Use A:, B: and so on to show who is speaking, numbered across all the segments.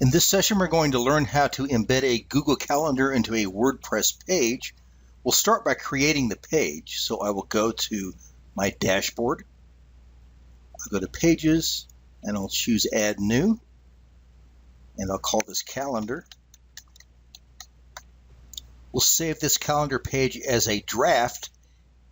A: In this session, we're going to learn how to embed a Google Calendar into a WordPress page. We'll start by creating the page. So I will go to my dashboard. I'll go to Pages, and I'll choose Add New, and I'll call this Calendar. We'll save this calendar page as a draft,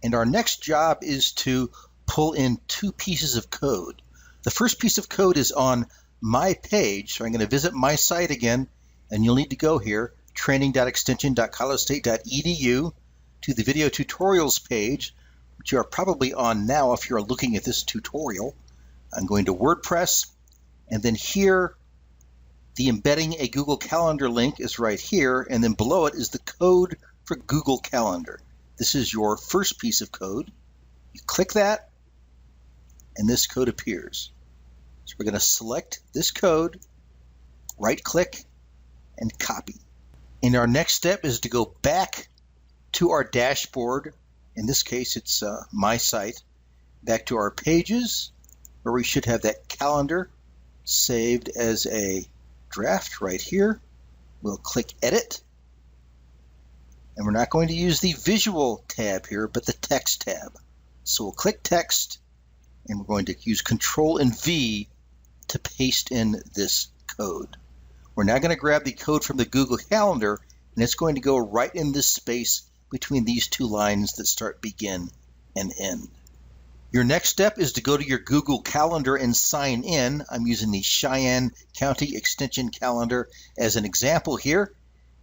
A: and our next job is to pull in two pieces of code. The first piece of code is on my page, so I'm going to visit my site again, and you'll need to go here, training.extension.colorado-state.edu, to the video tutorials page, which you are probably on now if you're looking at this tutorial. I'm going to WordPress, and then here, the embedding a Google Calendar link is right here, and then below it is the code for Google Calendar. This is your first piece of code. You click that, and this code appears. So we're going to select this code, right-click, and copy. And our next step is to go back to our dashboard. In this case, it's my site. Back to our pages, where we should have that calendar saved as a draft right here. We'll click Edit. And we're not going to use the Visual tab here, but the Text tab. So we'll click Text, and we're going to use Control and V to paste in this code. We're now going to grab the code from the Google Calendar, and it's going to go right in this space between these two lines that start begin and end. Your next step is to go to your Google Calendar and sign in. I'm using the Cheyenne County Extension Calendar as an example here.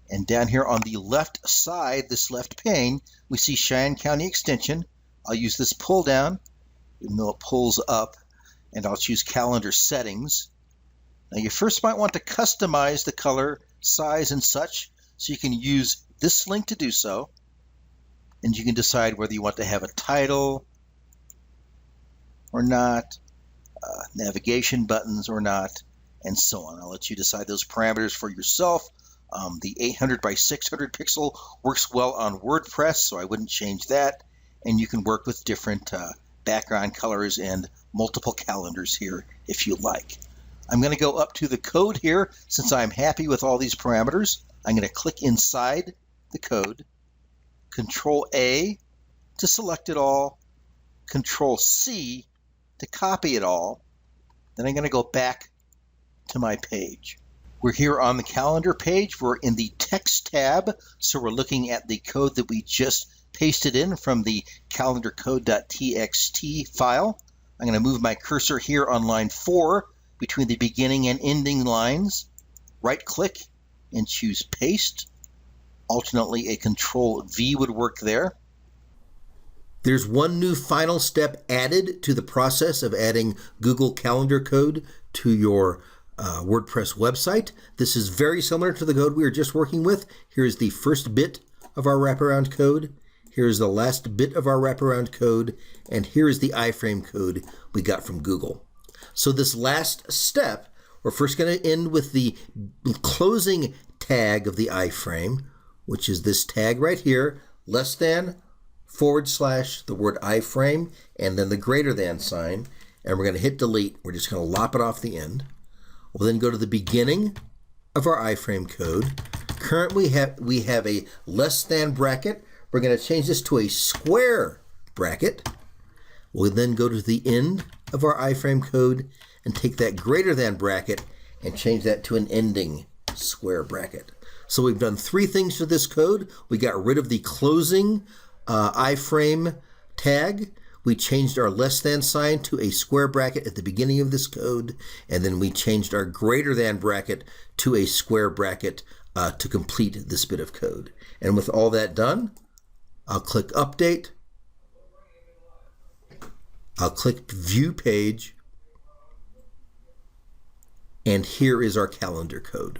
A: And down here on the left side, this left pane, we see Cheyenne County Extension. I'll use this pull down, even though it pulls up, and I'll choose Calendar Settings. Now you first might want to customize the color, size, and such, so you can use this link to do so. And you can decide whether you want to have a title or not, navigation buttons or not, and so on. I'll let you decide those parameters for yourself. The 800 by 600 pixel works well on WordPress, so I wouldn't change that. And you can work with different background colors and multiple calendars here if you like. I'm going to go up to the code here. Since I'm happy with all these parameters, I'm going to click inside the code, Control A to select it all, Control C to copy it all. Then I'm going to go back to my page. We're here on the calendar page. We're in the text tab, so we're looking at the code that we just pasted in from the calendarcode.txt file. I'm going to move my cursor here on line 4 between the beginning and ending lines. Right-click and choose Paste. Alternately, a Control V would work there. There's one new final step added to the process of adding Google Calendar code to your WordPress website. This is very similar to the code we were just working with. Here's the first bit of our wraparound code. Here's the last bit of our wraparound code. And here's the iframe code we got from Google. So this last step, we're first going to end with the closing tag of the iframe, which is this tag right here, less than, / the word iframe, and then the greater than sign, and we're going to hit delete. We're just going to lop it off the end. We'll then go to the beginning of our iframe code. Currently we have a less than bracket. We're going to change this to a square bracket. We'll then go to the end of our iframe code and take that greater than bracket and change that to an ending square bracket. So we've done 3 things to this code. We got rid of the closing iframe tag. We changed our less than sign to a square bracket at the beginning of this code, and then we changed our greater than bracket to a square bracket to complete this bit of code. And with all that done, I'll click Update. I'll click View Page, and here is our calendar code.